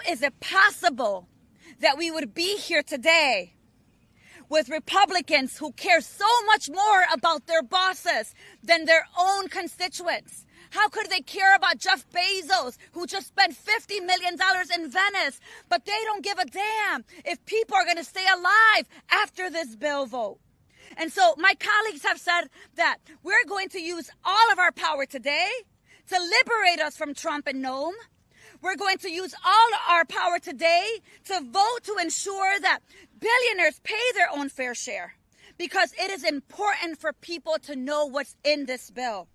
is it possible that we would be here today with Republicans who care so much more about their bosses than their own constituents? How could they care about Jeff Bezos, who just spent $50 million in Venice, but they don't give a damn if people are going to stay alive after this bill vote? And so my colleagues have said that we're going to use all of our power today to liberate us from Trump and Noam. We're going to use all our power today to vote to ensure that billionaires pay their own fair share, because it is important for people to know what's in this bill.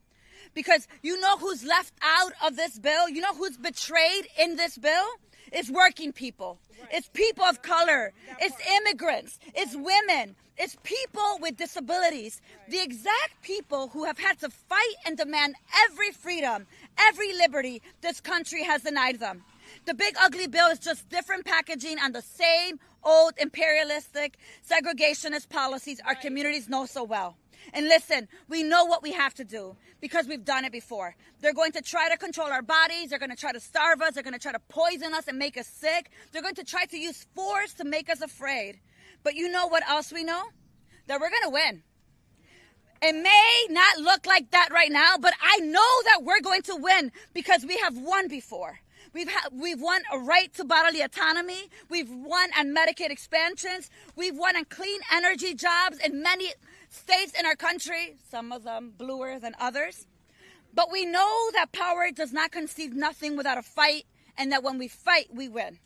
Because you know who's left out of this bill? You know who's betrayed in this bill? It's working people. It's people of color. It's immigrants. It's women. It's people with disabilities. The exact people who have had to fight and demand every freedom, every liberty this country has denied them. The big ugly bill is just different packaging on the same old imperialistic segregationist policies our communities know so well. And listen, we know what we have to do because we've done it before. They're going to try to control our bodies. They're going to try to starve us. They're going to try to poison us and make us sick. They're going to try to use force to make us afraid. But you know what else we know? That we're going to win. It may not look like that right now, but I know that we're going to win because we have won before. We've won a right to bodily autonomy. We've won on Medicaid expansions. We've won on clean energy jobs in many states in our country, some of them bluer than others. But we know that power does not concede nothing without a fight, and that when we fight, we win.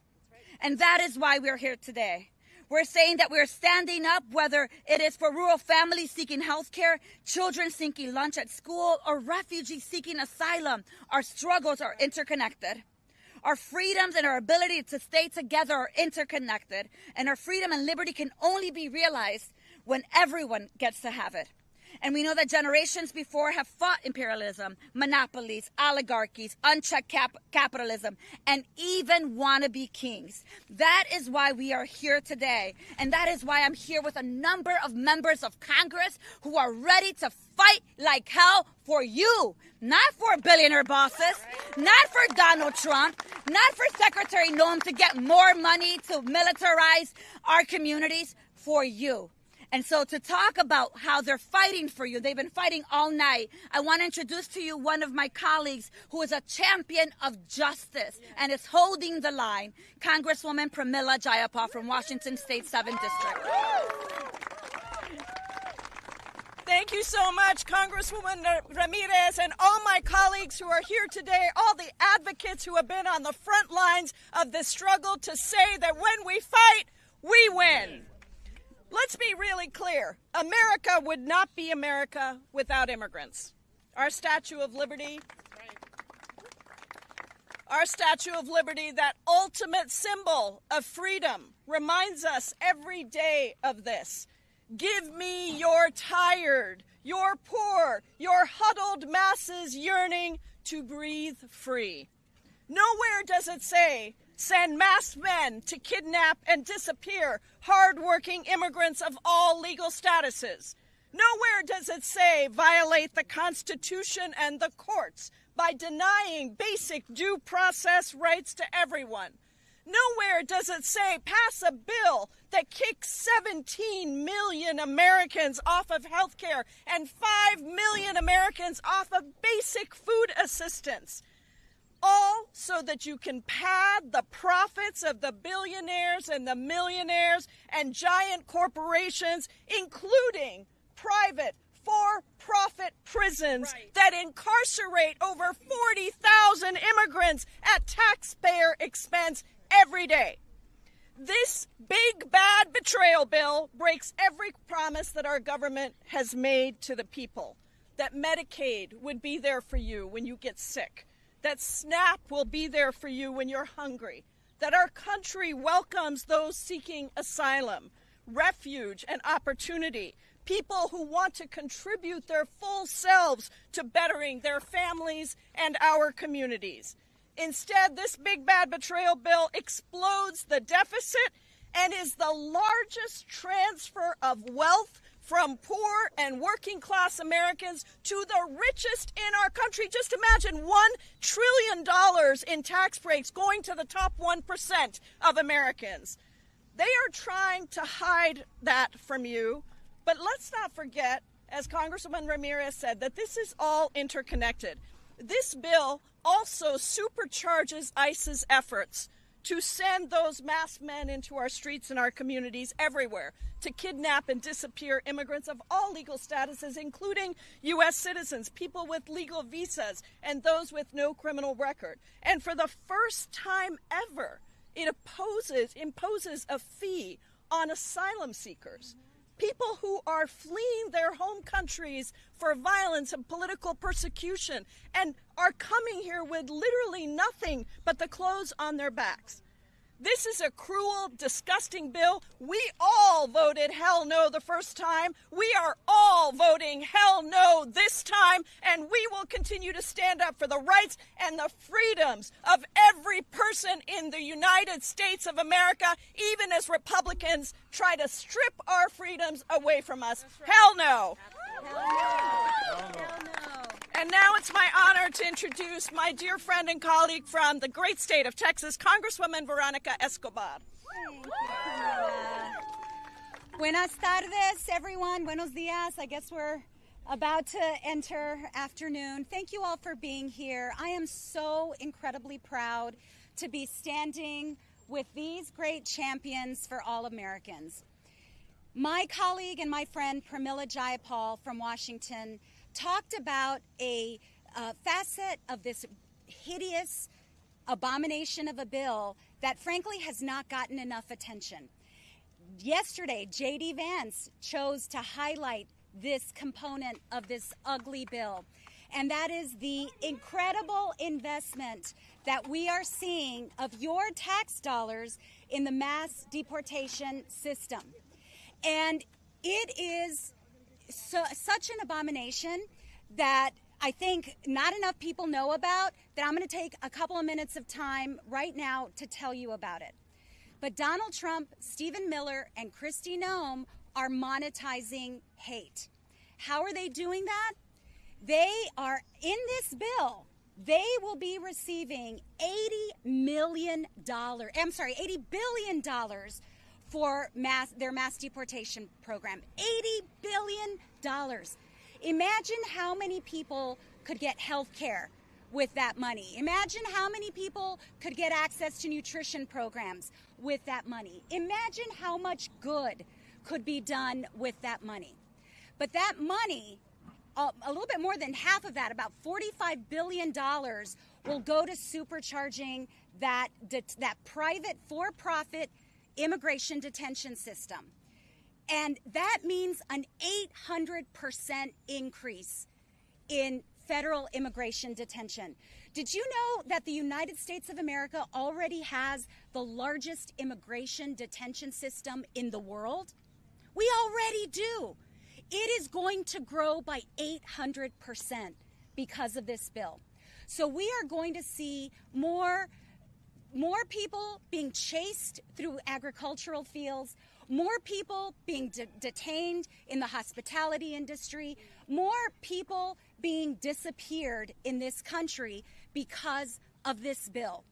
And that is why we're here today. We're saying that we're standing up, whether it is for rural families seeking health care, children seeking lunch at school, or refugees seeking asylum. Our struggles are interconnected. Our freedoms and our ability to stay together are interconnected, and our freedom and liberty can only be realized when everyone gets to have it. And we know that generations before have fought imperialism, monopolies, oligarchies, unchecked capitalism, and even wannabe kings. That is why we are here today. And that is why I'm here with a number of members of Congress who are ready to fight like hell for you. Not for billionaire bosses, not for Donald Trump, not for Secretary Noam to get more money to militarize our communities, for you. And so to talk about how they're fighting for you, they've been fighting all night, I want to introduce to you one of my colleagues who is a champion of justice and is holding the line, Congresswoman Pramila Jayapal from Washington State 7th District. Thank you so much, Congresswoman Ramirez, and all my colleagues who are here today, all the advocates who have been on the front lines of this struggle to say that when we fight, we win. Let's be really clear. America would not be America without immigrants. Our Statue of Liberty, that ultimate symbol of freedom, reminds us every day of this. Give me your tired, your poor, your huddled masses yearning to breathe free. Nowhere does it say, send masked men to kidnap and disappear hardworking immigrants of all legal statuses. Nowhere does it say violate the Constitution and the courts by denying basic due process rights to everyone. Nowhere does it say pass a bill that kicks 17 million Americans off of health care and 5 million Americans off of basic food assistance. All so that you can pad the profits of the billionaires and the millionaires and giant corporations, including private for-profit prisons that incarcerate over 40,000 immigrants at taxpayer expense every day. This big bad betrayal bill breaks every promise that our government has made to the people, that Medicaid would be there for you when you get sick, that SNAP will be there for you when you're hungry, that our country welcomes those seeking asylum, refuge, and opportunity, people who want to contribute their full selves to bettering their families and our communities. Instead, this big bad betrayal bill explodes the deficit and is the largest transfer of wealth from poor and working class Americans to the richest in our country. Just imagine $1 trillion in tax breaks going to the top 1% of Americans. They are trying to hide that from you, but let's not forget, as Congresswoman Ramirez said, that this is all interconnected. This bill also supercharges ICE's efforts to send those masked men into our streets and our communities everywhere to kidnap and disappear immigrants of all legal statuses, including U.S. citizens, people with legal visas, and those with no criminal record. And for the first time ever, it imposes a fee on asylum seekers, people who are fleeing their home countries for violence and political persecution and are coming here with literally nothing but the clothes on their backs. This is a cruel, disgusting bill. We all voted hell no the first time. We are all voting hell no this time, and we will continue to stand up for the rights and the freedoms of every person in the United States of America, even as Republicans try to strip our freedoms away from us. Right. Hell no. Hell no. Hell no. Hell no. And now it's my honor to introduce my dear friend and colleague from the great state of Texas, Congresswoman Veronica Escobar. Thank you. Buenas tardes, everyone. Buenos dias. I guess we're about to enter afternoon. Thank you all for being here. I am so incredibly proud to be standing with these great champions for all Americans. My colleague and my friend Pramila Jayapal from Washington talked about a facet of this hideous abomination of a bill that frankly has not gotten enough attention. Yesterday, J.D. Vance chose to highlight this component of this ugly bill, and that is the incredible investment that we are seeing of your tax dollars in the mass deportation system. And it is such an abomination that I think not enough people know about, that I'm going to take a couple of minutes of time right now to tell you about it. But Donald Trump, Stephen Miller, and Kristi Noem are monetizing hate. How are they doing that? They are, in this bill, they will be receiving $80 billion for their mass deportation program. $80 billion. Imagine how many people could get health care with that money. Imagine how many people could get access to nutrition programs with that money. Imagine how much good could be done with that money. But that money, a little bit more than half of that, about $45 billion, will go to supercharging that private, for-profit immigration detention system. And that means an 800% increase in federal immigration detention. Did you know that the United States of America already has the largest immigration detention system in the world? We already do. It is going to grow by 800% because of this bill. So we are going to see more people being chased through agricultural fields, more people being detained in the hospitality industry, more people being disappeared in this country because of this bill.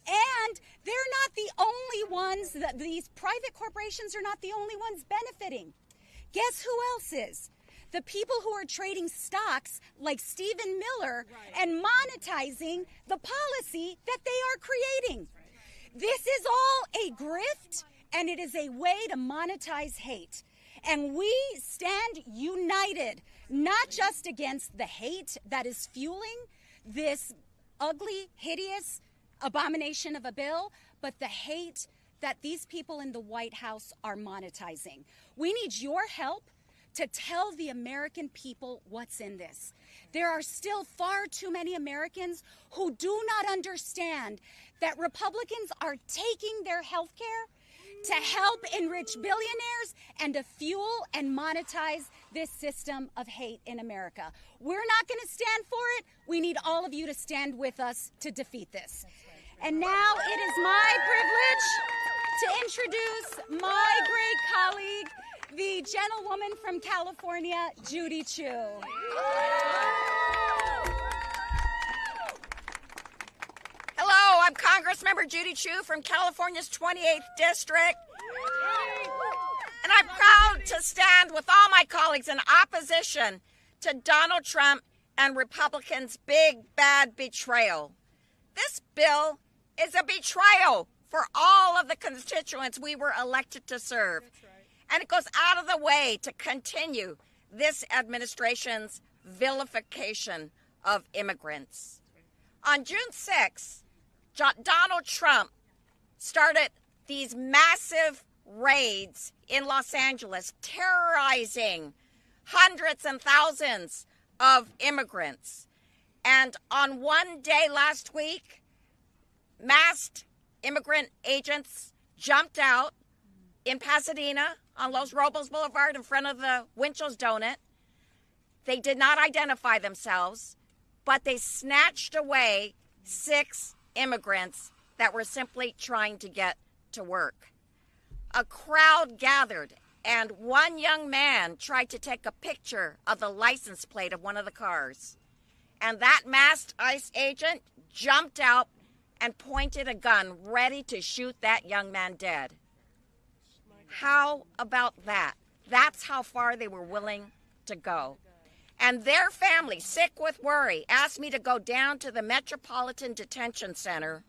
And they're not the only ones, these private corporations are not the only ones benefiting. Guess who else is? The people who are trading stocks like Stephen Miller and monetizing the policy that they are creating. This is all a grift, and it is a way to monetize hate. And we stand united, not just against the hate that is fueling this ugly, hideous abomination of a bill, but the hate that these people in the White House are monetizing. We need your help to tell the American people what's in this. There are still far too many Americans who do not understand that Republicans are taking their health care to help enrich billionaires and to fuel and monetize this system of hate in America. We're not going to stand for it. We need all of you to stand with us to defeat this. And now it is my privilege to introduce my great colleague, the gentlewoman from California, Judy Chu. Hello, I'm Congressmember Judy Chu from California's 28th District. And I'm proud to stand with all my colleagues in opposition to Donald Trump and Republicans' big, bad betrayal. This bill is a betrayal for all of the constituents we were elected to serve. And it goes out of the way to continue this administration's vilification of immigrants. On June 6th, Donald Trump started these massive raids in Los Angeles, terrorizing hundreds and thousands of immigrants. And on one day last week, masked immigrant agents jumped out in Pasadena on Los Robles Boulevard in front of the Winchell's Donut. They did not identify themselves, but they snatched away 6 immigrants that were simply trying to get to work. A crowd gathered, and one young man tried to take a picture of the license plate of one of the cars. And that masked ICE agent jumped out and pointed a gun, ready to shoot that young man dead. How about that? That's how far they were willing to go. And their family, sick with worry, asked me to go down to the Metropolitan Detention Center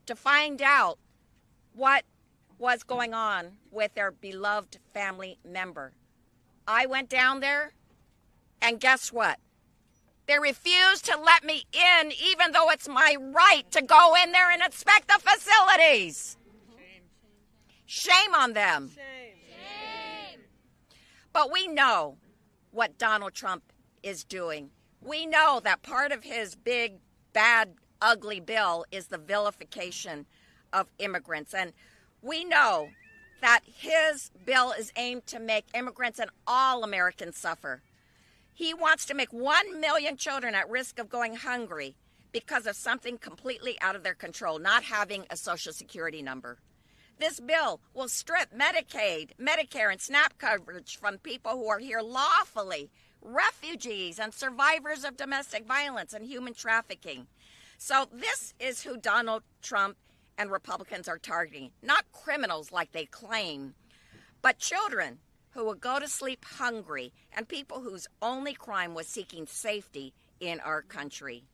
to find out what was going on with their beloved family member. I went down there, and guess what? They refused to let me in, even though it's my right to go in there and inspect the facilities. Shame on them. Shame. But we know what Donald Trump is doing. We know that part of his big, bad, ugly bill is the vilification of immigrants. And we know that his bill is aimed to make immigrants and all Americans suffer. He wants to make 1 million children at risk of going hungry because of something completely out of their control, not having a Social Security number. This bill will strip Medicaid, Medicare, and SNAP coverage from people who are here lawfully, refugees and survivors of domestic violence and human trafficking. So this is who Donald Trump and Republicans are targeting. Not criminals like they claim, but children who will go to sleep hungry and people whose only crime was seeking safety in our country.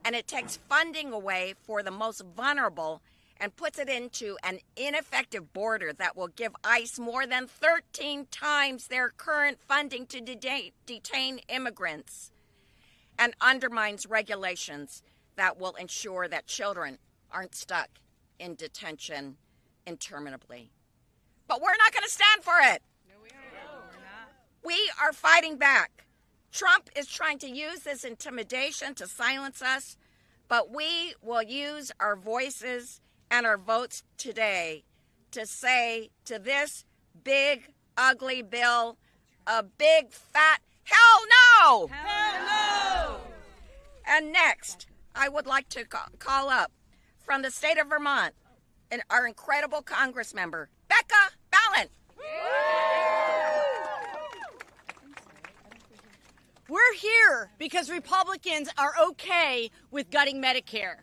And it takes funding away for the most vulnerable and puts it into an ineffective border that will give ICE more than 13 times their current funding to detain immigrants, and undermines regulations that will ensure that children aren't stuck in detention interminably. But we're not going to stand for it. No, we aren't. We are fighting back. Trump is trying to use this intimidation to silence us, but we will use our voices and our votes today to say to this big, ugly bill, a big, fat hell no! Hell no! And next, I would like to call up from the state of Vermont, and our incredible Congress member, Becca Balint. We're here because Republicans are okay with gutting Medicare,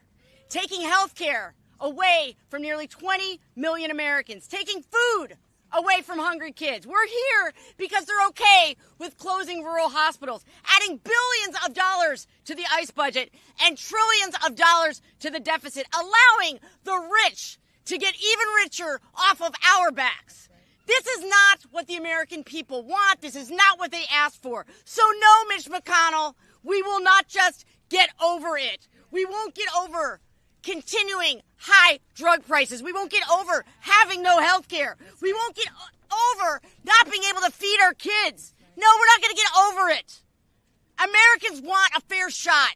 taking health care away from nearly 20 million Americans, taking food away from hungry kids. We're here because they're okay with closing rural hospitals, adding billions of dollars to the ICE budget and trillions of dollars to the deficit, allowing the rich to get even richer off of our backs. This is not what the American people want. This is not what they asked for. So no, Mitch McConnell, we will not just get over it. We won't get over continuing high drug prices. We won't get over having no health care. We won't get over not being able to feed our kids. No, we're not going to get over it. Americans want a fair shot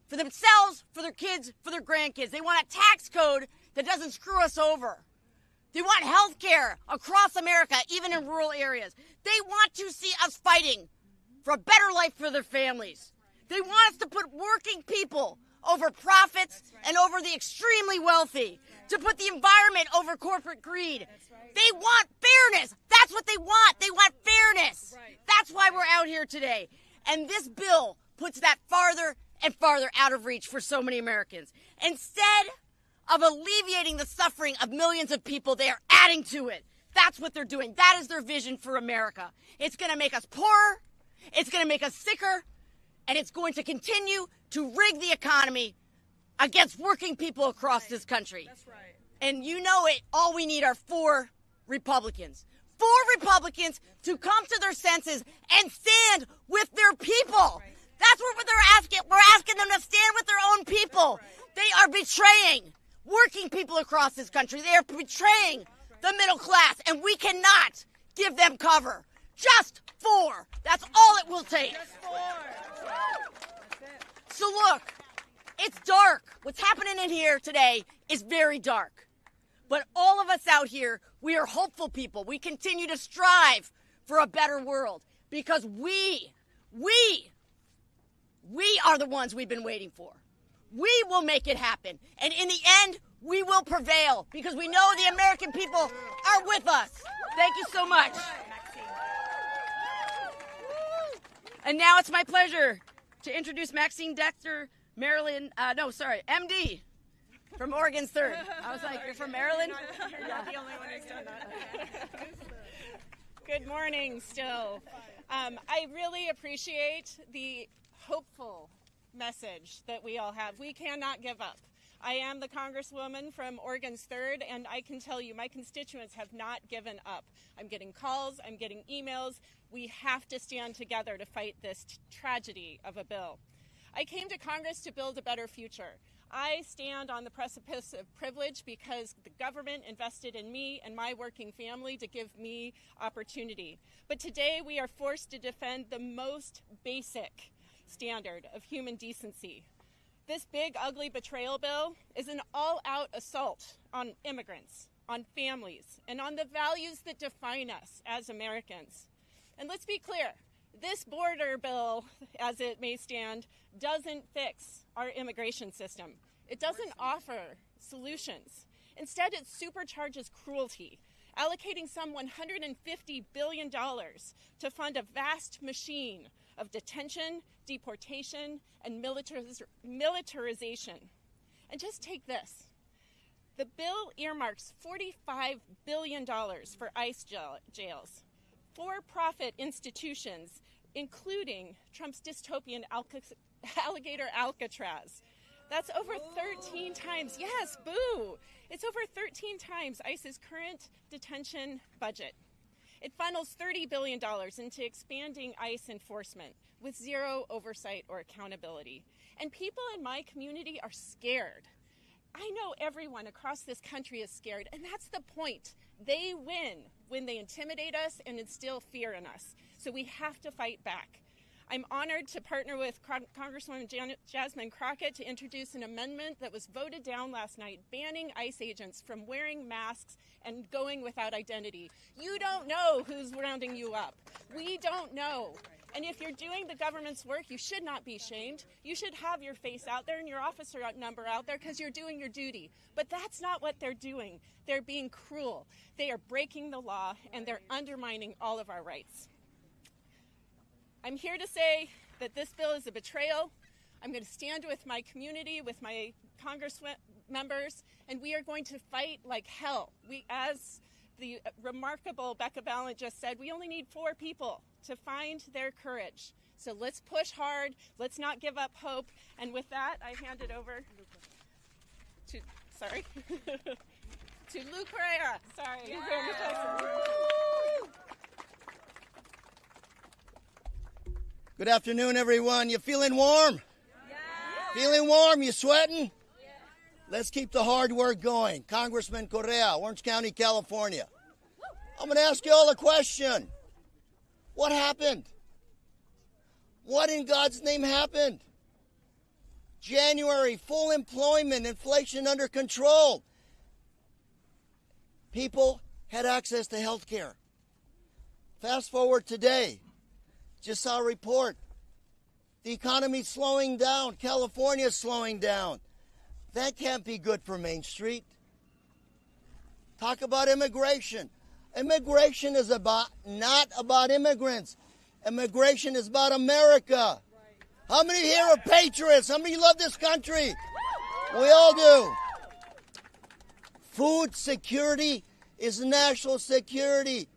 for themselves, for their kids, for their grandkids. They want a tax code that doesn't screw us over. They want health care across America, even in rural areas. They want to see us fighting for a better life for their families. They want us to put working people over profits and over the extremely wealthy, to put the environment over corporate greed. They want fairness. That's That's what they want. They want fairness. Right. That's why we're out here today. And this bill puts that farther and farther out of reach for so many Americans. Instead of alleviating the suffering of millions of people, they are adding to it. That's what they're doing. That is their vision for America. It's going to make us poorer, it's going to make us sicker, and it's going to continue to rig the economy against working people across this country. That's right. And you know it, all we need are 4 Republicans. 4 Republicans to come to their senses and stand with their people. Right. That's what they're asking. We're asking them to stand with their own people. Right. They are betraying working people across this country. They are betraying the middle class, and we cannot give them cover. Just 4. That's all it will take. Just 4. So look, it's dark. What's happening in here today is very dark. But all of us out here, we are hopeful people. We continue to strive for a better world because we are the ones we've been waiting for. We will make it happen. And in the end, we will prevail because we know the American people are with us. Thank you so much. And now it's my pleasure to introduce Maxine Dexter, MD. From Oregon's 3rd. I was like, you're from Maryland? You're not the only one who's done that. Good morning still. I really appreciate the hopeful message that we all have. We cannot give up. I am the Congresswoman from Oregon's 3rd, and I can tell you my constituents have not given up. I'm getting calls, I'm getting emails. We have to stand together to fight this tragedy of a bill. I came to Congress to build a better future. I stand on the precipice of privilege because the government invested in me and my working family to give me opportunity. But today we are forced to defend the most basic standard of human decency. This big, ugly betrayal bill is an all-out assault on immigrants, on families, and on the values that define us as Americans. And let's be clear, this border bill, as it may stand, doesn't fix our immigration system. It doesn't offer solutions. Instead, it supercharges cruelty, allocating some $150 billion to fund a vast machine of detention, deportation, and militarization. And just take this. The bill earmarks $45 billion for ICE jails, for-profit institutions, including Trump's dystopian alligator Alcatraz. That's over 13 times, yes, boo! It's over 13 times ICE's current detention budget. It funnels $30 billion into expanding ICE enforcement with zero oversight or accountability. And people in my community are scared. I know everyone across this country is scared, and that's the point. They win when they intimidate us and instill fear in us. So we have to fight back. I'm honored to partner with Congresswoman Jasmine Crockett to introduce an amendment that was voted down last night, banning ICE agents from wearing masks and going without identity. You don't know who's rounding you up. We don't know. And if you're doing the government's work, you should not be shamed. You should have your face out there and your officer number out there because you're doing your duty. But that's not what they're doing. They're being cruel. They are breaking the law, and they're undermining all of our rights. I'm here to say that this bill is a betrayal. I'm going to stand with my community, with my Congress members, and we are going to fight like hell. As the remarkable Becca Ballant just said, we only need 4 people to find their courage. So let's push hard. Let's not give up hope. And with that, I hand it over to Lou Correa. Sorry. Yeah. Good afternoon, everyone. You feeling warm? Yeah. Feeling warm? You sweating? Yeah. Let's keep the hard work going. Congressman Correa, Orange County, California. I'm going to ask you all a question. What happened? What in God's name happened? January, full employment, inflation under control. People had access to health care. Fast forward today. Just saw a report. The economy's slowing down. California's slowing down. That can't be good for Main Street. Talk about immigration. Immigration is not about immigrants. Immigration is about America. How many here are patriots? How many love this country? We all do. Food security is national security.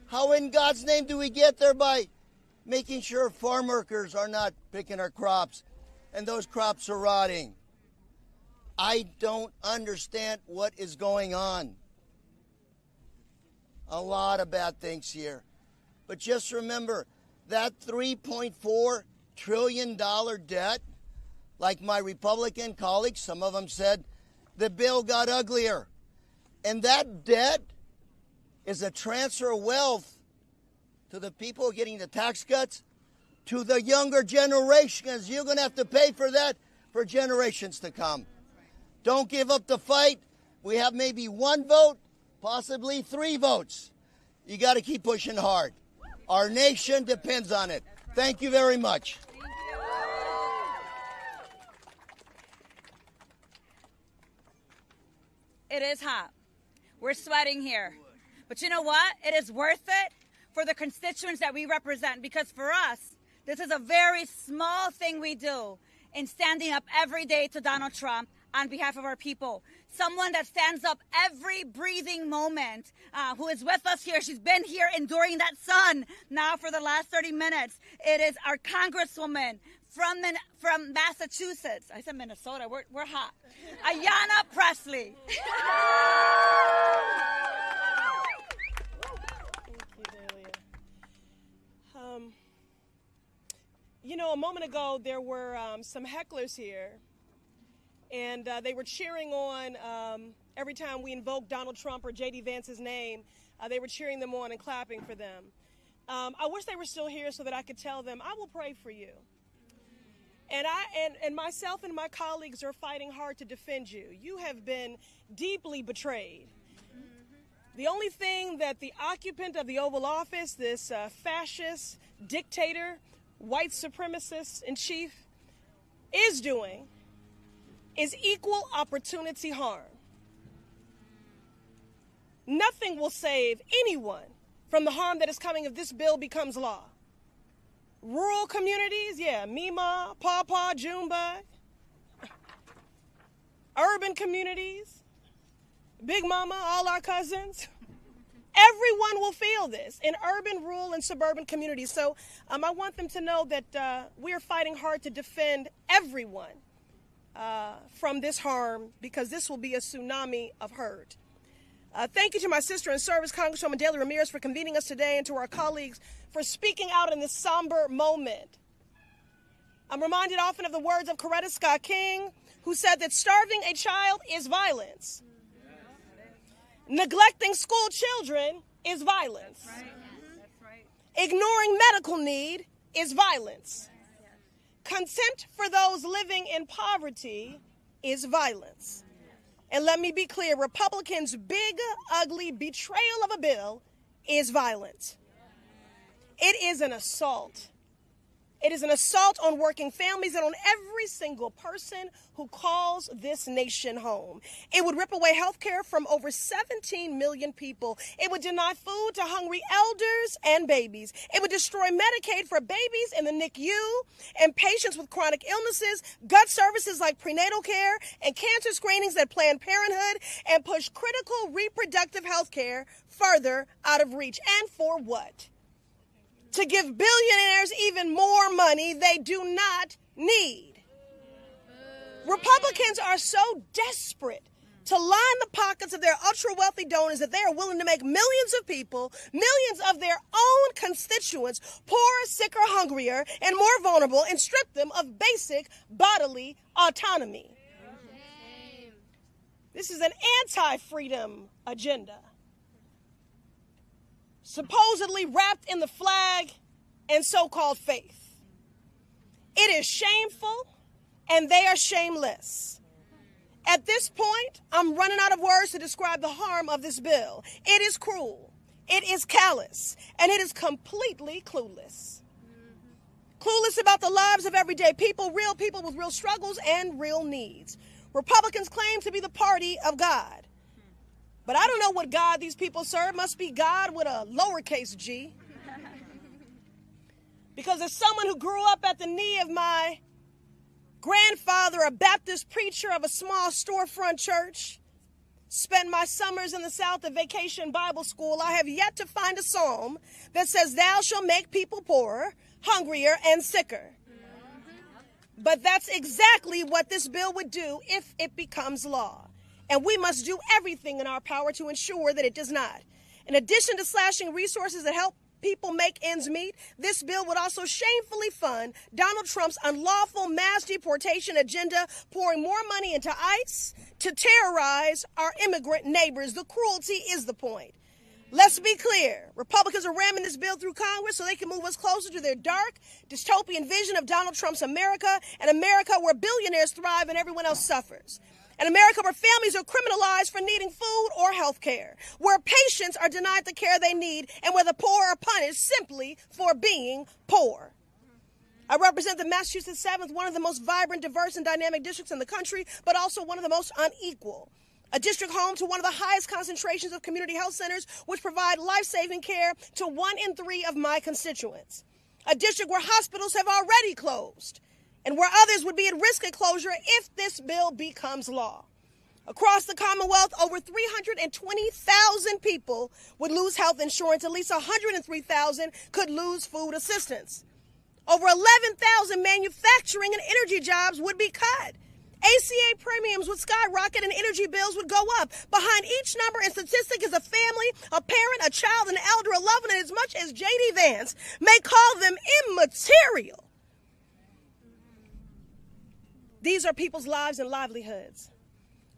How in God's name do we get there? By making sure farm workers are not picking our crops and those crops are rotting. I don't understand what is going on. A lot of bad things here. But just remember, that $3.4 trillion debt, like my Republican colleagues, some of them said, the bill got uglier. And that debt is a transfer of wealth to the people getting the tax cuts, to the younger generations. You're going to have to pay for that for generations to come. Don't give up the fight. We have maybe one vote, possibly 3 votes. You got to keep pushing hard. Our nation depends on it. Thank you very much. It is hot. We're sweating here. But you know what? It is worth it for the constituents that we represent, because for us, this is a very small thing we do in standing up every day to Donald Trump on behalf of our people. Someone that stands up every breathing moment, who is with us here. She's been here enduring that sun now for the last 30 minutes. It is our Congresswoman from Massachusetts. I said Minnesota. We're hot. Ayanna Pressley. You know, a moment ago there were some hecklers here, and they were cheering on every time we invoked Donald Trump or J.D. Vance's name. They were cheering them on and clapping for them. I wish they were still here so that I could tell them, I will pray for you. And myself and my colleagues are fighting hard to defend you. You have been deeply betrayed. The only thing that the occupant of the Oval Office, this fascist dictator, white supremacist in chief, is doing is equal opportunity harm. Nothing will save anyone from the harm that is coming if this bill becomes law. Rural communities, yeah, Mima, Pawpaw, Junebug. Urban communities, Big Mama, all our cousins. Everyone will feel this in urban, rural, and suburban communities. So I want them to know that we are fighting hard to defend everyone from this harm, because this will be a tsunami of hurt. Thank you to my sister in service, Congresswoman Daley Ramirez, for convening us today, and to our colleagues for speaking out in this somber moment. I'm reminded often of the words of Coretta Scott King, who said that starving a child is violence. Neglecting school children is violence. That's right. Ignoring medical need is violence. Contempt for those living in poverty is violence. And let me be clear, Republicans' big, ugly betrayal of a bill is violent. It is an assault. It is an assault on working families and on every single person who calls this nation home. It would rip away health care from over 17 million people. It would deny food to hungry elders and babies. It would destroy Medicaid for babies in the NICU and patients with chronic illnesses, gut services like prenatal care, and cancer screenings at Planned Parenthood, and push critical reproductive health care further out of reach. And for what? To give billionaires even more money they do not need. Republicans are so desperate to line the pockets of their ultra-wealthy donors that they are willing to make millions of people, millions of their own constituents, poorer, sicker, hungrier, and more vulnerable, and strip them of basic bodily autonomy. This is an anti-freedom agenda, supposedly wrapped in the flag and so-called faith. It is shameful, and they are shameless. At this point, I'm running out of words to describe the harm of this bill. It is cruel, it is callous, and it is completely clueless. Clueless about the lives of everyday people, real people with real struggles and real needs. Republicans claim to be the party of God. But I don't know what God these people serve. Must be God with a lowercase g. Because as someone who grew up at the knee of my grandfather, a Baptist preacher of a small storefront church, spent my summers in the South at Vacation Bible School, I have yet to find a psalm that says, thou shalt make people poorer, hungrier, and sicker. But that's exactly what this bill would do if it becomes law. And we must do everything in our power to ensure that it does not. In addition to slashing resources that help people make ends meet, this bill would also shamefully fund Donald Trump's unlawful mass deportation agenda, pouring more money into ICE to terrorize our immigrant neighbors. The cruelty is the point. Let's be clear. Republicans are ramming this bill through Congress so they can move us closer to their dark, dystopian vision of Donald Trump's America, an America where billionaires thrive and everyone else suffers. An America where families are criminalized for needing food or health care, where patients are denied the care they need, and where the poor are punished simply for being poor. I represent the Massachusetts 7th, one of the most vibrant, diverse, and dynamic districts in the country, but also one of the most unequal. A district home to one of the highest concentrations of community health centers, which provide life-saving care to 1 in 3 of my constituents. A district where hospitals have already closed, and where others would be at risk of closure if this bill becomes law. Across the Commonwealth, over 320,000 people would lose health insurance. At least 103,000 could lose food assistance. Over 11,000 manufacturing and energy jobs would be cut. ACA premiums would skyrocket and energy bills would go up. Behind each number and statistic is a family, a parent, a child, an elder, a loved one, and as much as J.D. Vance may call them immaterial, these are people's lives and livelihoods.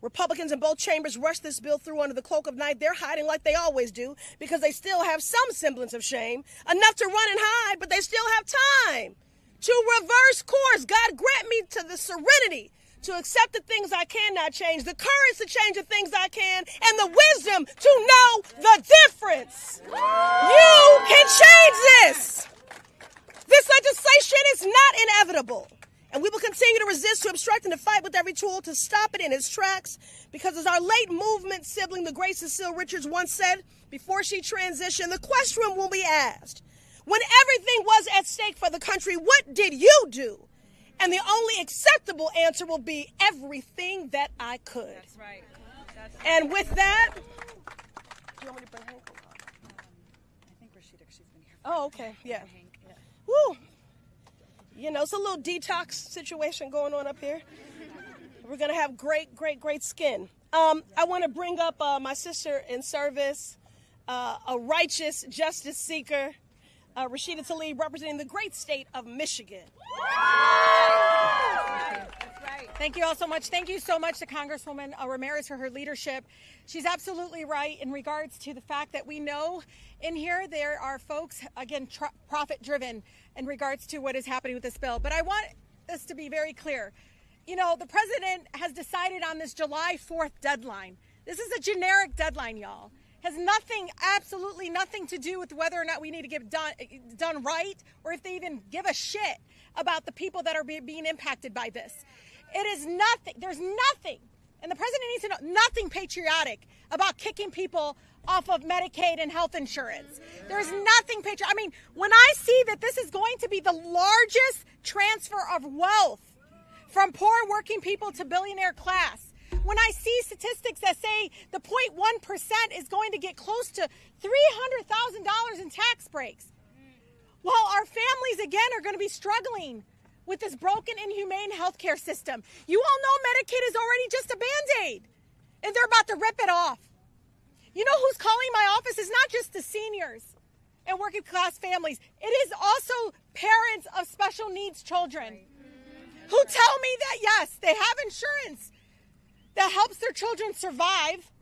Republicans in both chambers rushed this bill through under the cloak of night. They're hiding like they always do because they still have some semblance of shame, enough to run and hide, but they still have time to reverse course. God grant me to the serenity to accept the things I cannot change, the courage to change the things I can, and the wisdom to know the difference. You can change this. This legislation is not inevitable. And we will continue to resist, to obstruct, and to fight with every tool to stop it in its tracks. Because as our late movement sibling, the great Cecile Richards, once said before she transitioned, the question will be asked, when everything was at stake for the country, what did you do? And the only acceptable answer will be everything that I could. That's right. And with that, do you want me to bring Hank? I think Rashida, she's been here. Oh, okay, yeah. Hank, yeah. Woo. You know, it's a little detox situation going on up here. We're going to have great, great, great skin. I want to bring up my sister in service, a righteous justice seeker, Rashida Tlaib, representing the great state of Michigan. That's right. Thank you all so much. Thank you so much to Congresswoman Ramirez for her leadership. She's absolutely right in regards to the fact that we know in here there are folks, again, profit-driven in regards to what is happening with this bill. But I want this to be very clear. You know, the president has decided on this July 4th deadline. This is a generic deadline, y'all. Has nothing, absolutely nothing to do with whether or not we need to get done right, or if they even give a shit about the people that are being impacted by this. It is nothing, there's nothing, and the president needs to know, nothing patriotic about kicking people off of Medicaid and health insurance. There's nothing patriotic. I mean, when I see that this is going to be the largest transfer of wealth from poor working people to billionaire class, when I see statistics that say the 0.1% is going to get close to $300,000 in tax breaks, while our families, again, are going to be struggling with this broken, inhumane healthcare system. You all know Medicaid is already just a Band-Aid, and they're about to rip it off. You know who's calling my office? It's not just the seniors and working class families. It is also parents of special needs children who tell me that, yes, they have insurance that helps their children survive,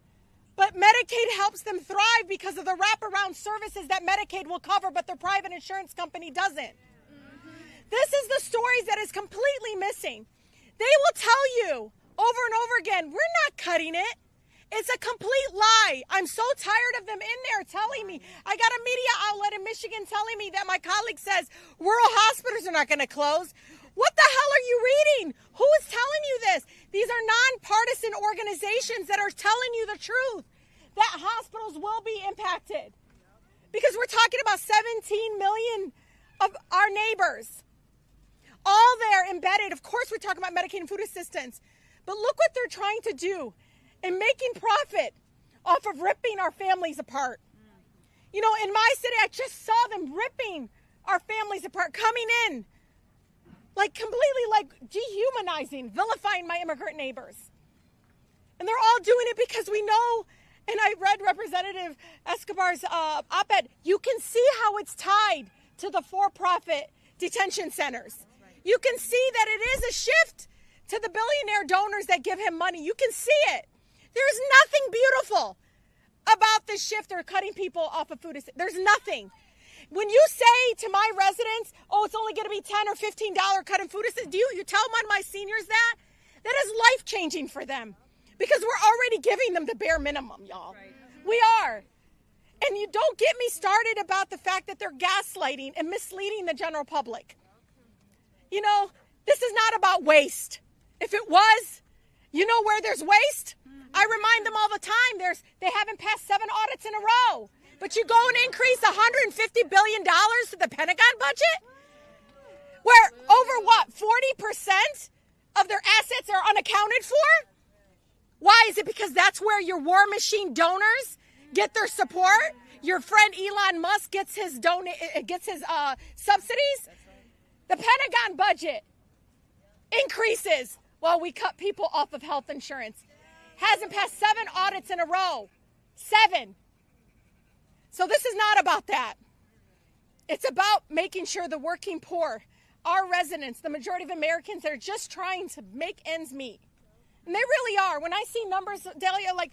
but Medicaid helps them thrive because of the wraparound services that Medicaid will cover, but their private insurance company doesn't. This is the stories that is completely missing. They will tell you over and over again, we're not cutting it. It's a complete lie. I'm so tired of them in there telling me. I got a media outlet in Michigan telling me that my colleague says rural hospitals are not going to close. What the hell are you reading? Who is telling you this? These are nonpartisan organizations that are telling you the truth. that hospitals will be impacted. Because we're talking about 17 million of our neighbors. All there embedded. Of course, we're talking about Medicaid and food assistance. But look what they're trying to do in making profit off of ripping our families apart. You know, in my city, I just saw them ripping our families apart, coming in, like completely like dehumanizing, vilifying my immigrant neighbors. And they're all doing it because we know, and I read Representative Escobar's op-ed, you can see how it's tied to the for-profit detention centers. You can see that it is a shift to the billionaire donors that give him money. You can see it. There's nothing beautiful about this shift or cutting people off of food. There's nothing. When you say to my residents, oh, it's only going to be $10 or $15 cut in food assistance, do you tell one of my seniors that? That is life-changing for them because we're already giving them the bare minimum, y'all. Right. We are. And you don't get me started about the fact that they're gaslighting and misleading the general public. You know, this is not about waste. If it was, you know where there's waste? I remind them all the time, they haven't passed 7 audits in a row. But you go and increase $150 billion to the Pentagon budget? Where over what, 40% of their assets are unaccounted for? Why? Is it because that's where your war machine donors get their support? Your friend Elon Musk gets his subsidies? The Pentagon budget increases while we cut people off of health insurance. Hasn't passed 7 audits in a row. 7. So this is not about that. It's about making sure the working poor, our residents, the majority of Americans that are just trying to make ends meet. And they really are. When I see numbers, Delia, like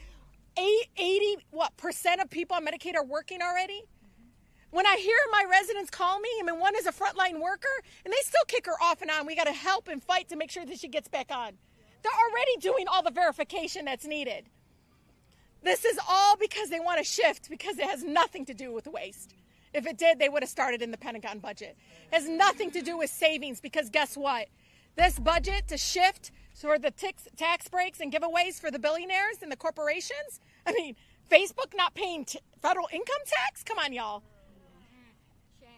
80% of people on Medicaid are working already. When I hear my residents call me, I mean, one is a frontline worker, and they still kick her off and on. We got to help and fight to make sure that she gets back on. They're already doing all the verification that's needed. This is all because they want to shift, because it has nothing to do with waste. If it did, they would have started in the Pentagon budget. It has nothing to do with savings, because guess what? This budget to shift for the tax breaks and giveaways for the billionaires and the corporations. I mean, Facebook not paying federal income tax? Come on, y'all. Shame.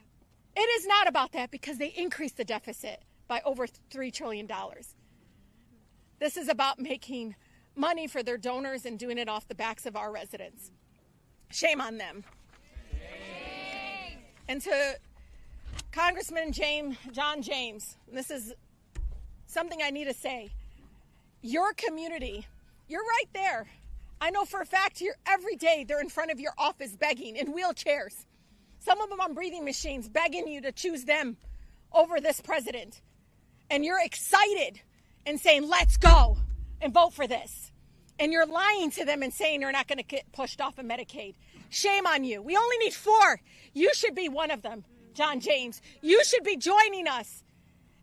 It is not about that, because they increased the deficit by over $3 trillion. This is about making money for their donors and doing it off the backs of our residents. Shame on them. Shame. And to Congressman John James, this is something I need to say. Your community, you're right there. I know for a fact here every day they're in front of your office begging in wheelchairs. Some of them on breathing machines, begging you to choose them over this president. And you're excited and saying, let's go and vote for this. And you're lying to them and saying you're not going to get pushed off of Medicaid. Shame on you. We only need 4. You should be one of them, John James. You should be joining us.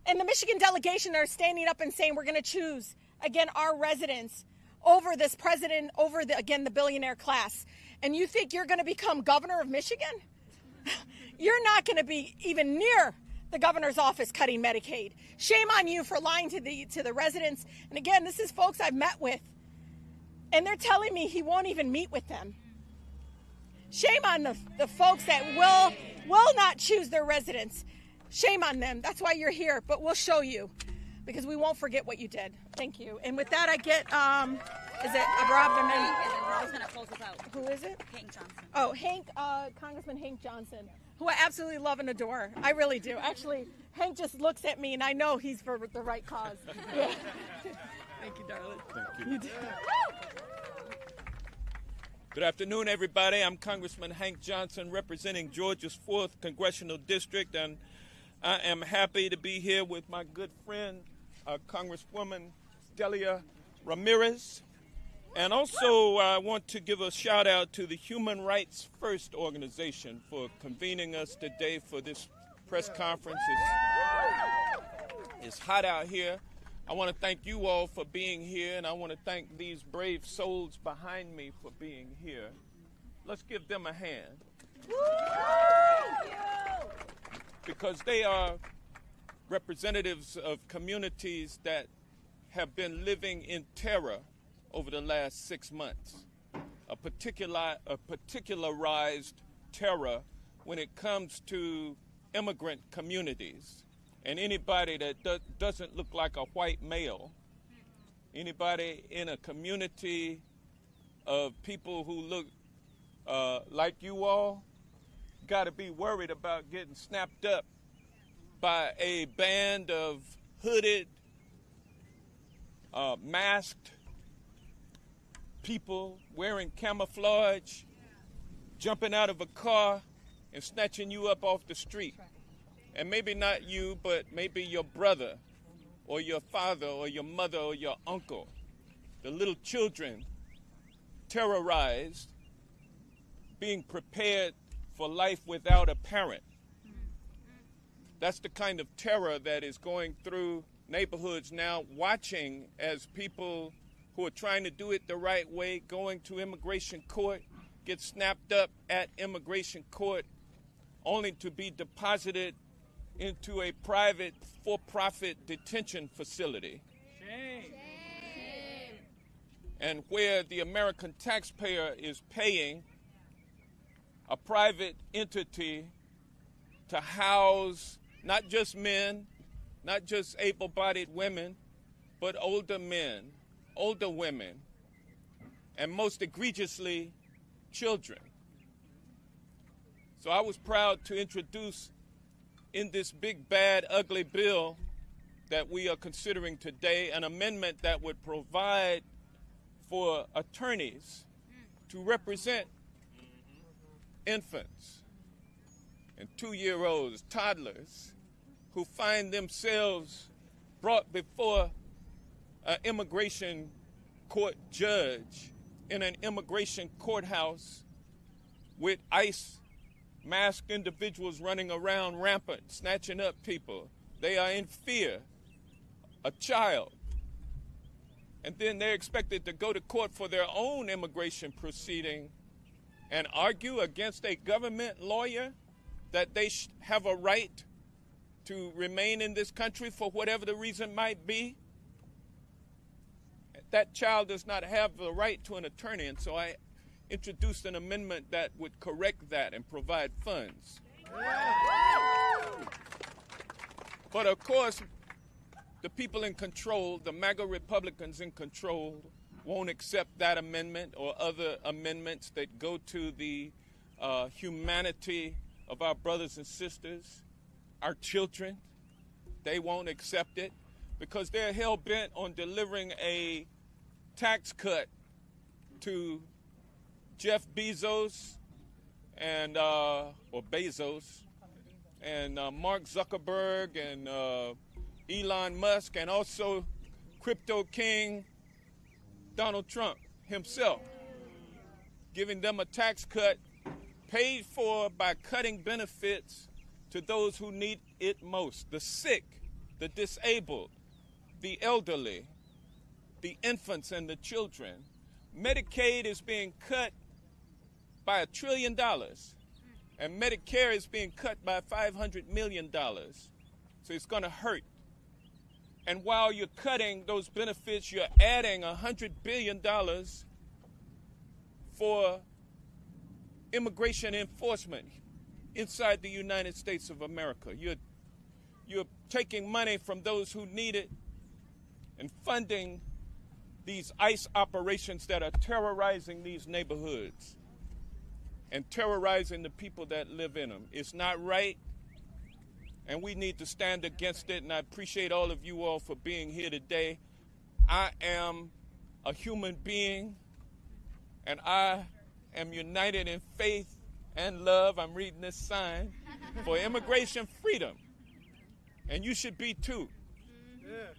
And the Michigan delegation are standing up and saying we're going to choose, again, our residents over this president, over, the billionaire class. And you think you're going to become governor of Michigan? You're not going to be even near the governor's office cutting Medicaid. Shame on you for lying to the residents. And again, this is folks I've met with. And they're telling me he won't even meet with them. Shame on the folks that will not choose their residents. Shame on them. That's why you're here. But we'll show you, because we won't forget what you did. Thank you. And with that, I get, is it Abraham? I was going to close us out. Who is it? Hank Johnson. Oh, Congressman Hank Johnson, who I absolutely love and adore. I really do. Actually, Hank just looks at me, and I know he's for the right cause. Yeah. Thank you, darling. Thank you. Good afternoon, everybody. I'm Congressman Hank Johnson, representing Georgia's 4th Congressional District, and I am happy to be here with my good friend, Congresswoman Delia Ramirez. And also, I want to give a shout out to the Human Rights First organization for convening us today for this press conference. It's hot out here. I want to thank you all for being here, and I want to thank these brave souls behind me for being here. Let's give them a hand. Because they are representatives of communities that have been living in terror over the last 6 months. a particularized terror when it comes to immigrant communities. And anybody that doesn't look like a white male, anybody in a community of people who look like you all, got to be worried about getting snapped up by a band of hooded, masked people wearing camouflage, jumping out of a car and snatching you up off the street. And maybe not you, but maybe your brother or your father or your mother or your uncle. The little children terrorized, being prepared for life without a parent. That's the kind of terror that is going through neighborhoods now, watching as people who are trying to do it the right way, going to immigration court, get snapped up at immigration court, only to be deposited into a private for-profit detention facility. Shame. And where the American taxpayer is paying a private entity to house not just men, not just able-bodied women, but older men, older women, and most egregiously, children. So I was proud to introduce in this big, bad, ugly bill that we are considering today an amendment that would provide for attorneys to represent infants and 2-year-olds, toddlers, who find themselves brought before an immigration court judge in an immigration courthouse with ICE masked individuals running around rampant, snatching up people. They are in fear, a child. And then they're expected to go to court for their own immigration proceeding and argue against a government lawyer that they have a right to remain in this country for whatever the reason might be. That child does not have the right to an attorney, and so I introduced an amendment that would correct that and provide funds. But of course, the people in control, the MAGA Republicans in control, won't accept that amendment or other amendments that go to the humanity of our brothers and sisters, our children. They won't accept it because they're hell-bent on delivering a tax cut to Jeff Bezos and or Bezos and Mark Zuckerberg and Elon Musk, and also crypto king Donald Trump himself, giving them a tax cut paid for by cutting benefits to those who need it most: the sick, the disabled, the elderly, the infants and the children. Medicaid is being cut by $1 trillion, and Medicare is being cut by $500 million. So it's going to hurt. And while you're cutting those benefits, you're adding $100 billion for immigration enforcement inside the United States of America. You're taking money from those who need it and funding these ICE operations that are terrorizing these neighborhoods and terrorizing the people that live in them. It's not right, and we need to stand against it, and I appreciate all of you all for being here today. I am a human being, and I am united in faith and love. I'm reading this sign for immigration freedom, and you should be too,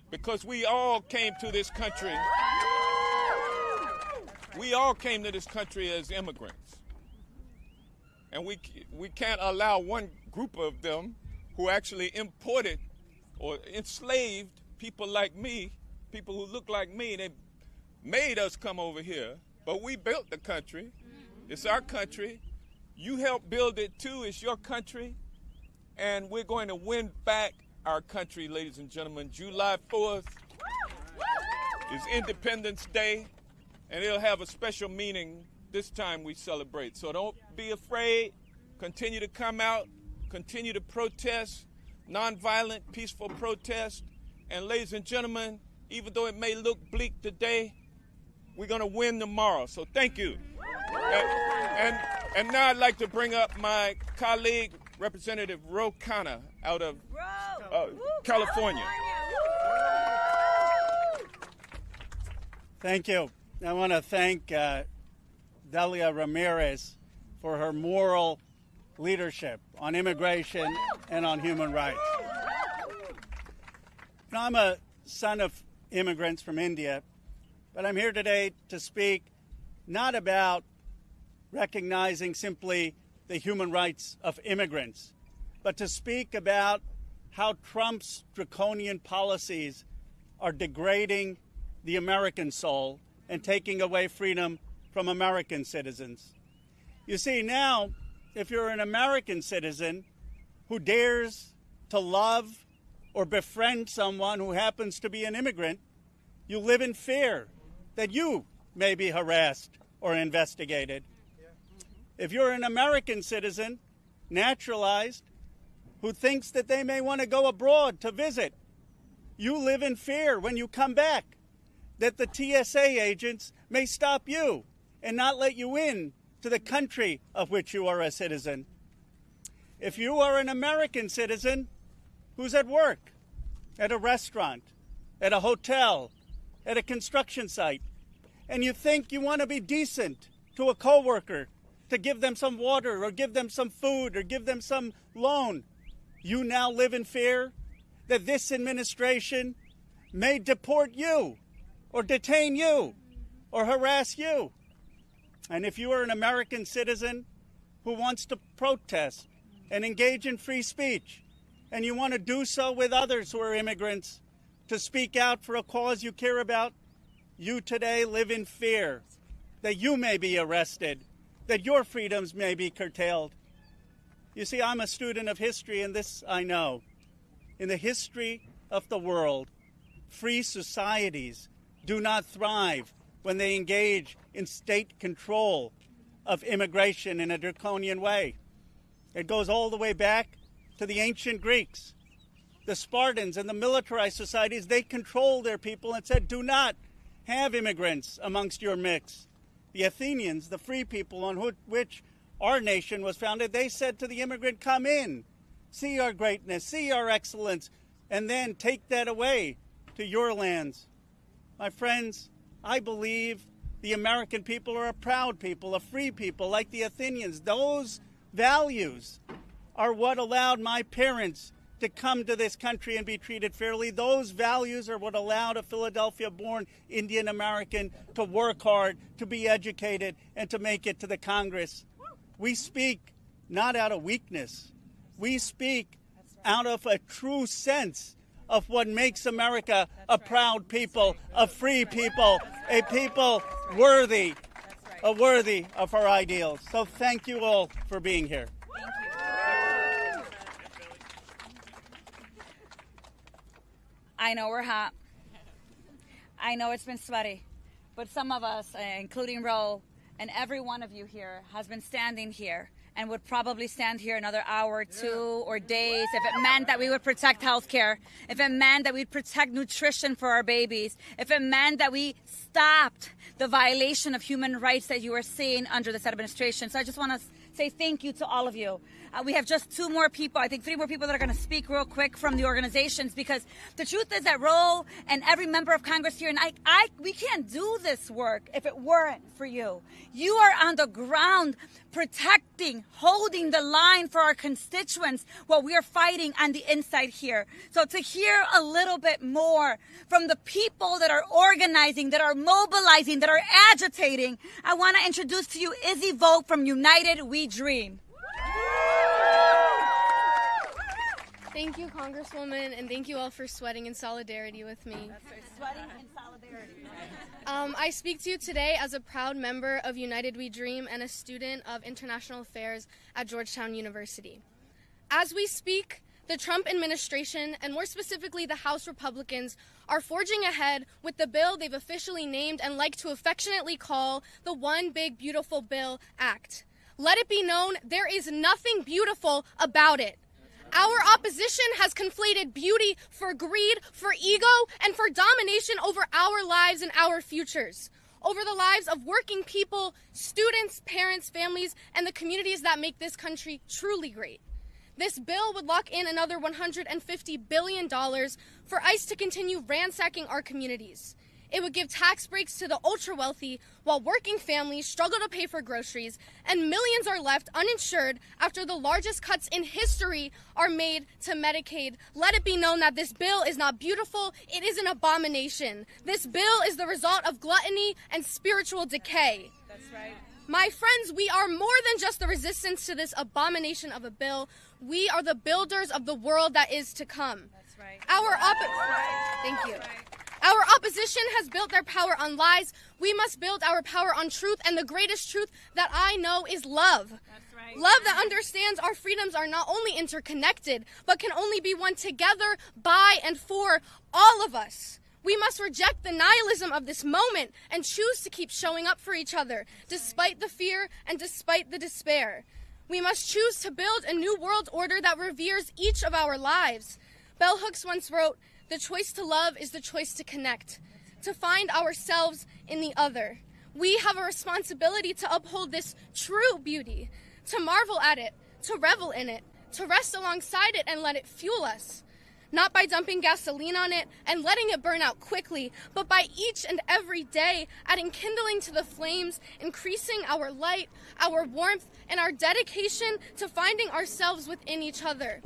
because we all came to this country. We all came to this country as immigrants, and we can't allow one group of them who actually imported or enslaved people like me, people who look like me. They made us come over here, but we built the country. It's our country. You helped build it too. It's your country, and we're going to win back our country, ladies and gentlemen. July 4th is Independence Day, and it'll have a special meaning this time we celebrate. So don't be afraid. Continue to come out. Continue to protest. Nonviolent, peaceful protest. And ladies and gentlemen, even though it may look bleak today, we're going to win tomorrow. So thank you. And now I'd like to bring up my colleague, Representative Ro Khanna, out of California. Thank you. I want to thank Delia Ramirez for her moral leadership on immigration and on human rights. Now, I'm a son of immigrants from India, but I'm here today to speak not about recognizing simply the human rights of immigrants, but to speak about how Trump's draconian policies are degrading the American soul and taking away freedom from American citizens. You see, now, if you're an American citizen who dares to love or befriend someone who happens to be an immigrant, you live in fear that you may be harassed or investigated. If you're an American citizen, naturalized, who thinks that they may want to go abroad to visit, you live in fear when you come back that the TSA agents may stop you and not let you in to the country of which you are a citizen. If you are an American citizen who's at work, at a restaurant, at a hotel, at a construction site, and you think you want to be decent to a coworker, to give them some water or give them some food or give them some loan, you now live in fear that this administration may deport you or detain you or harass you. And if you are an American citizen who wants to protest and engage in free speech, and you want to do so with others who are immigrants, to speak out for a cause you care about, you today live in fear that you may be arrested, that your freedoms may be curtailed. You see, I'm a student of history, and this I know. In the history of the world, free societies do not thrive when they engage in state control of immigration in a draconian way. It goes all the way back to the ancient Greeks. The Spartans and the militarized societies, they controlled their people and said, do not have immigrants amongst your mix. The Athenians, the free people on which our nation was founded, they said to the immigrant, come in, see our greatness, see our excellence, and then take that away to your lands. My friends, I believe the American people are a proud people, a free people like the Athenians. Those values are what allowed my parents to come to this country and be treated fairly. Those values are what allowed a Philadelphia-born Indian American to work hard, to be educated, and to make it to the Congress. We speak not out of weakness. We speak out of a true sense of what makes America a proud people, a free people, a people worthy of our ideals. So thank you all for being here. I know we're hot. I know it's been sweaty. But some of us, including Ro, and every one of you here has been standing here and would probably stand here another hour or two or days if it meant that we would protect health care, if it meant that we'd protect nutrition for our babies, if it meant that we stopped the violation of human rights that you are seeing under this administration. So I just want to say thank you to all of you. We have just 2 more people, I think 3 more people that are going to speak real quick from the organizations, because the truth is that Ro and every member of Congress here, and we can't do this work if it weren't for you. You are on the ground protecting, holding the line for our constituents while we are fighting on the inside here. So to hear a little bit more from the people that are organizing, that are mobilizing, that are agitating, I want to introduce to you Izzy Vogt from United We Dream. Thank you, Congresswoman, and thank you all for sweating in solidarity with me. That's right, sweating in solidarity. I speak to you today as a proud member of United We Dream and a student of international affairs at Georgetown University. As we speak, The Trump administration, and more specifically the House Republicans, are forging ahead with the bill they've officially named and like to affectionately call the One Big Beautiful Bill Act. Let it be known, there is nothing beautiful about it. Our opposition has conflated beauty for greed, for ego, and for domination over our lives and our futures, over the lives of working people, students, parents, families, and the communities that make this country truly great. This bill would lock in another $150 billion for ICE to continue ransacking our communities. It would give tax breaks to the ultra-wealthy while working families struggle to pay for groceries, and millions are left uninsured after the largest cuts in history are made to Medicaid. Let it be known that this bill is not beautiful, it is an abomination. This bill is the result of gluttony and spiritual decay. That's right. My friends, we are more than just the resistance to this abomination of a bill. We are the builders of the world that is to come. That's right. Thank you. Our opposition has built their power on lies. We must build our power on truth, and the greatest truth that I know is love. That's right. Love that understands our freedoms are not only interconnected, but can only be won together by and for all of us. We must reject the nihilism of this moment and choose to keep showing up for each other, despite the fear and despite the despair. We must choose to build a new world order that reveres each of our lives. Bell Hooks once wrote, "The choice to love is the choice to connect, to find ourselves in the other." We have a responsibility to uphold this true beauty, to marvel at it, to revel in it, to rest alongside it and let it fuel us. Not by dumping gasoline on it and letting it burn out quickly, but by each and every day adding kindling to the flames, increasing our light, our warmth, and our dedication to finding ourselves within each other.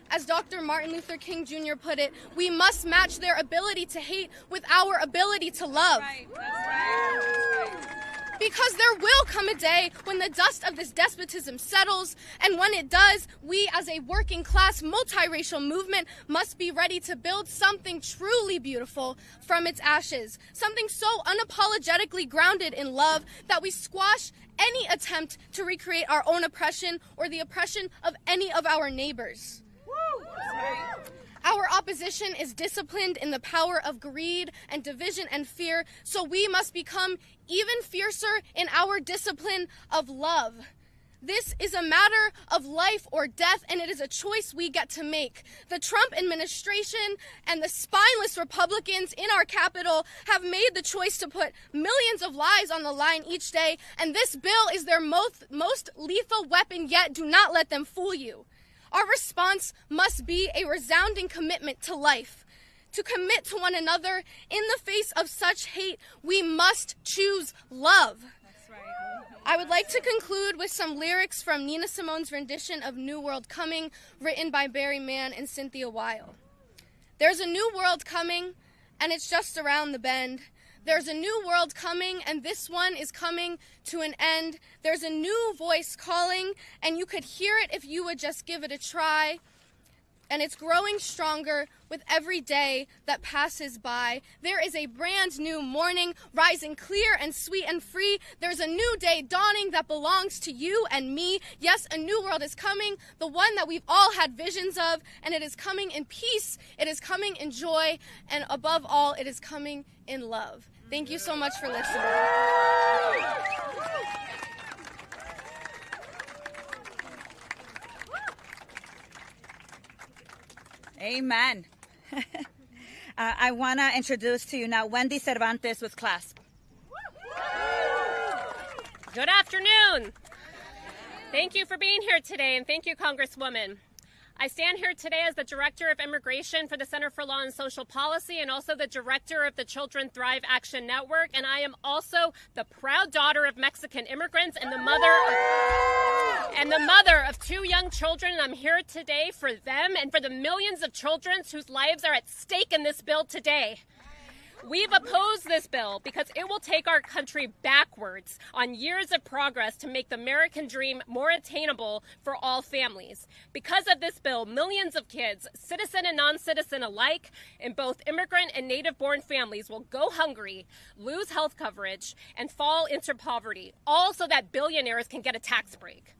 As Dr. Martin Luther King Jr. put it, we must match their ability to hate with our ability to love. Right. That's right. That's right. Because there will come a day when the dust of this despotism settles, and when it does, we as a working class multiracial movement must be ready to build something truly beautiful from its ashes, something so unapologetically grounded in love that we squash any attempt to recreate our own oppression or the oppression of any of our neighbors. Our opposition is disciplined in the power of greed and division and fear, so we must become even fiercer in our discipline of love. This is a matter of life or death, and it is a choice we get to make. The Trump administration and the spineless Republicans in our Capitol have made the choice to put millions of lives on the line each day, and this bill is their most lethal weapon yet. Do not let them fool you. Our response must be a resounding commitment to life. To commit to one another in the face of such hate, we must choose love. That's right. I would like to conclude with some lyrics from Nina Simone's rendition of New World Coming, written by Barry Mann and Cynthia Weil. There's a new world coming, and it's just around the bend. There's a new world coming, and this one is coming to an end. There's a new voice calling, and you could hear it if you would just give it a try. And it's growing stronger with every day that passes by. There is a brand new morning, rising clear and sweet and free. There's a new day dawning that belongs to you and me. Yes, a new world is coming, the one that we've all had visions of, and it is coming in peace, it is coming in joy, and above all, it is coming in love. Thank you so much for listening. Amen. I want to introduce to you now Wendy Cervantes with CLASP. Good afternoon. Thank you for being here today, and thank you, Congresswoman. I stand here today as the Director of Immigration for the Center for Law and Social Policy and also the Director of the Children Thrive Action Network, and I am also the proud daughter of Mexican immigrants and the mother of two young children, and I'm here today for them and for the millions of children whose lives are at stake in this bill today. We've opposed this bill because it will take our country backwards on years of progress to make the American dream more attainable for all families. Because of this bill, millions of kids, citizen and non-citizen alike, in both immigrant and native-born families will go hungry, lose health coverage, and fall into poverty, all so that billionaires can get a tax break.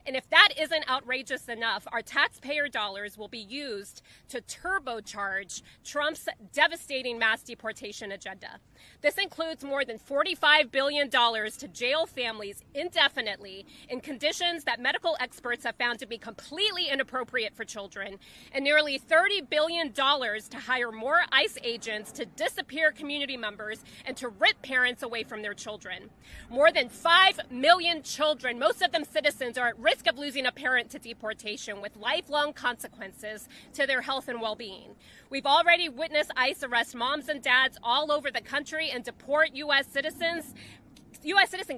And if that isn't outrageous enough, our taxpayer dollars will be used to turbocharge Trump's devastating mass deportation agenda. This includes more than $45 billion to jail families indefinitely in conditions that medical experts have found to be completely inappropriate for children, and nearly $30 billion to hire more ICE agents to disappear community members and to rip parents away from their children. More than 5 million children, most of them citizens, are at risk of losing a parent to deportation with lifelong consequences to their health and well-being. We've already witnessed ICE arrest moms and dads all over the country and deport U.S. citizen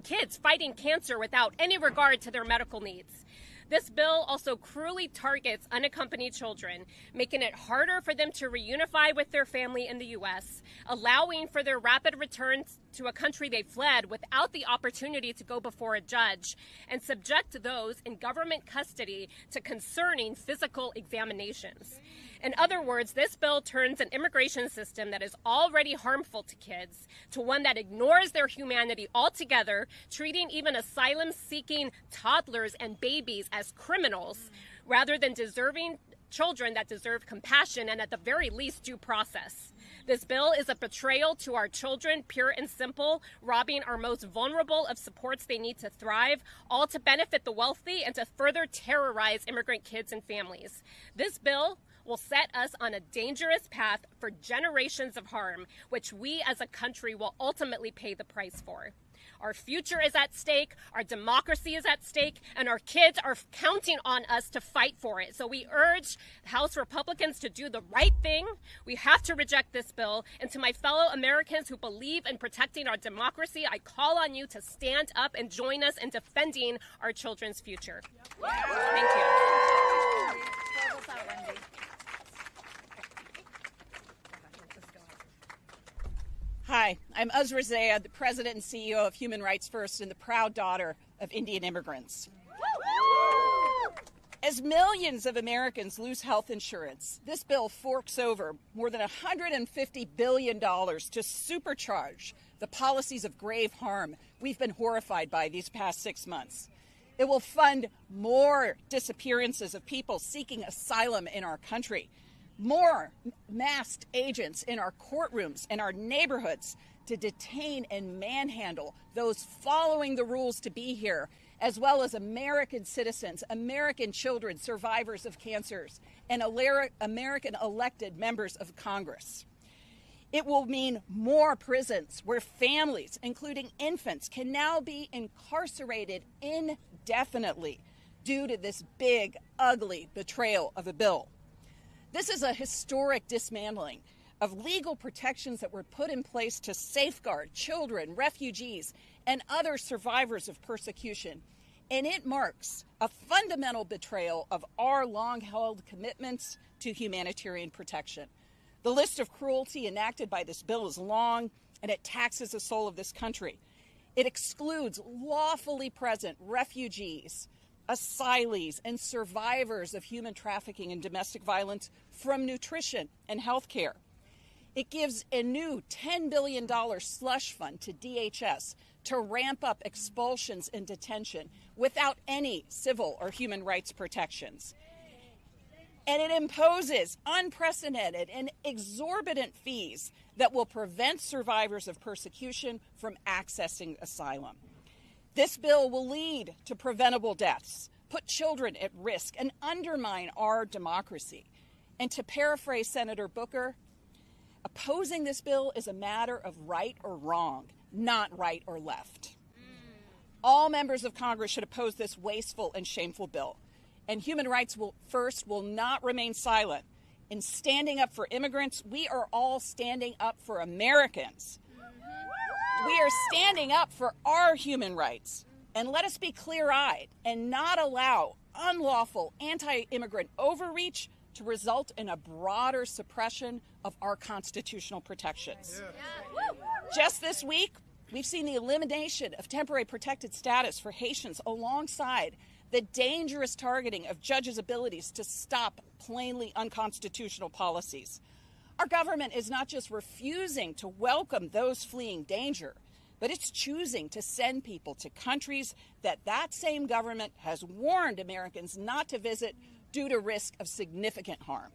kids fighting cancer without any regard to their medical needs. This bill also cruelly targets unaccompanied children, making it harder for them to reunify with their family in the U.S., allowing for their rapid return to a country they fled without the opportunity to go before a judge, and subject those in government custody to concerning physical examinations. In other words, this bill turns an immigration system that is already harmful to kids to one that ignores their humanity altogether, treating even asylum-seeking toddlers and babies as criminals rather than deserving children that deserve compassion and at the very least due process. This bill is a betrayal to our children, pure and simple, robbing our most vulnerable of supports they need to thrive, all to benefit the wealthy and to further terrorize immigrant kids and families. This bill will set us on a dangerous path for generations of harm, which we as a country will ultimately pay the price for. Our future is at stake, our democracy is at stake, and our kids are counting on us to fight for it. So we urge House Republicans to do the right thing. We have to reject this bill. And to my fellow Americans who believe in protecting our democracy, I call on you to stand up and join us in defending our children's future. Thank you. Hi, I'm Uzra Zayed, the president and CEO of Human Rights First and the proud daughter of Indian immigrants. As millions of Americans lose health insurance, this bill forks over more than $150 billion to supercharge the policies of grave harm we've been horrified by these past 6 months. It will fund more disappearances of people seeking asylum in our country, more masked agents in our courtrooms and our neighborhoods to detain and manhandle those following the rules to be here, as well as American citizens, American children, survivors of cancers, and American elected members of Congress. It will mean more prisons where families, including infants, can now be incarcerated indefinitely due to this big, ugly betrayal of a bill. This is a historic dismantling of legal protections that were put in place to safeguard children, refugees, and other survivors of persecution. And it marks a fundamental betrayal of our long-held commitments to humanitarian protection. The list of cruelty enacted by this bill is long, and it taxes the soul of this country. It excludes lawfully present refugees, asylees, and survivors of human trafficking and domestic violence from nutrition and health care. It gives a new $10 billion slush fund to DHS to ramp up expulsions and detention without any civil or human rights protections. And it imposes unprecedented and exorbitant fees that will prevent survivors of persecution from accessing asylum. This bill will lead to preventable deaths, put children at risk, and undermine our democracy. And to paraphrase Senator Booker, opposing this bill is a matter of right or wrong, not right or left. All members of Congress should oppose this wasteful and shameful bill. And Human Rights First will not remain silent. In standing up for immigrants, we are all standing up for Americans. We are standing up for our human rights. And let us be clear-eyed and not allow unlawful anti-immigrant overreach to result in a broader suppression of our constitutional protections. Just this week, we've seen the elimination of temporary protected status for Haitians alongside the dangerous targeting of judges' abilities to stop plainly unconstitutional policies. Our government is not just refusing to welcome those fleeing danger, but it's choosing to send people to countries that that same government has warned Americans not to visit due to risk of significant harm.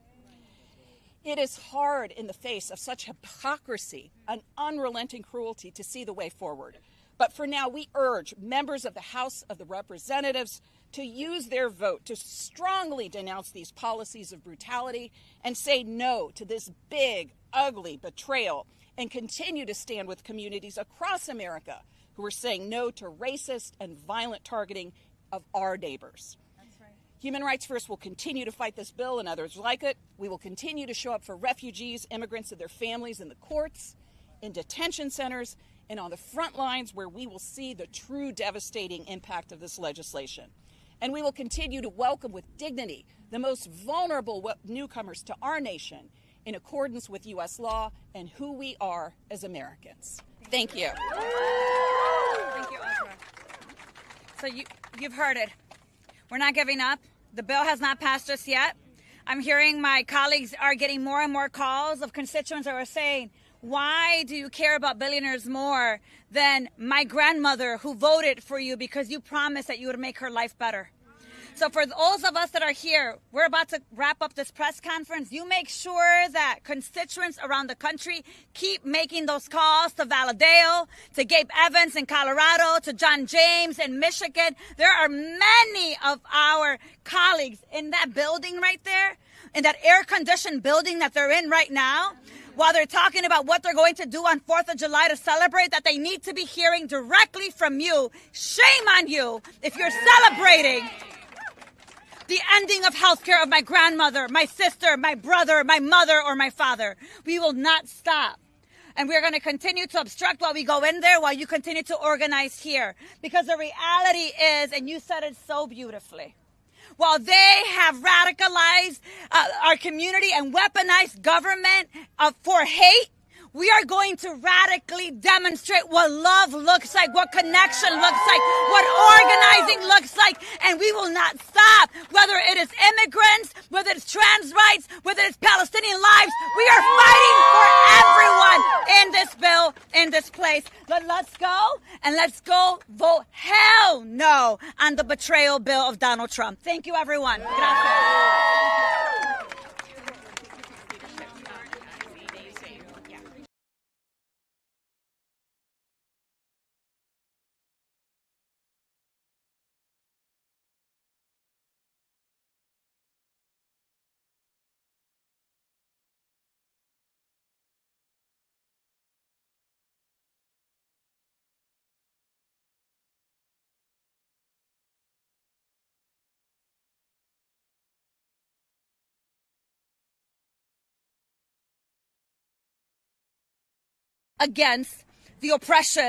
It is hard in the face of such hypocrisy and unrelenting cruelty to see the way forward. But for now, we urge members of the House of the Representatives to use their vote to strongly denounce these policies of brutality and say no to this big, ugly betrayal, and continue to stand with communities across America who are saying no to racist and violent targeting of our neighbors. Human Rights First will continue to fight this bill and others like it. We will continue to show up for refugees, immigrants, and their families in the courts, in detention centers, and on the front lines where we will see the true devastating impact of this legislation. And we will continue to welcome with dignity the most vulnerable newcomers to our nation in accordance with U.S. law and who we are as Americans. Thank you. Thank you, Audra. So you've heard it. We're not giving up. The bill has not passed us yet. I'm hearing my colleagues are getting more and more calls of constituents that are saying, why do you care about billionaires more than my grandmother who voted for you because you promised that you would make her life better? So for those of us that are here, we're about to wrap up this press conference. You make sure that constituents around the country keep making those calls to Valadeo, to Gabe Evans in Colorado, to John James in Michigan. There are many of our colleagues in that building right there, in that air-conditioned building that they're in right now, while they're talking about what they're going to do on 4th of July to celebrate, that they need to be hearing directly from you. Shame on you if you're celebrating the ending of health care of my grandmother, my sister, my brother, my mother, or my father. We will not stop. And we're going to continue to obstruct while we go in there, while you continue to organize here. Because the reality is, and you said it so beautifully, while they have radicalized our community and weaponized government for hate, we are going to radically demonstrate what love looks like, what connection looks like, what organizing looks like, and we will not stop. Whether it is immigrants, whether it's trans rights, whether it's Palestinian lives, we are fighting for everyone in this bill, in this place. But let's go, and let's go vote hell no on the betrayal bill of Donald Trump. Thank you, everyone. Gracias. Against the oppression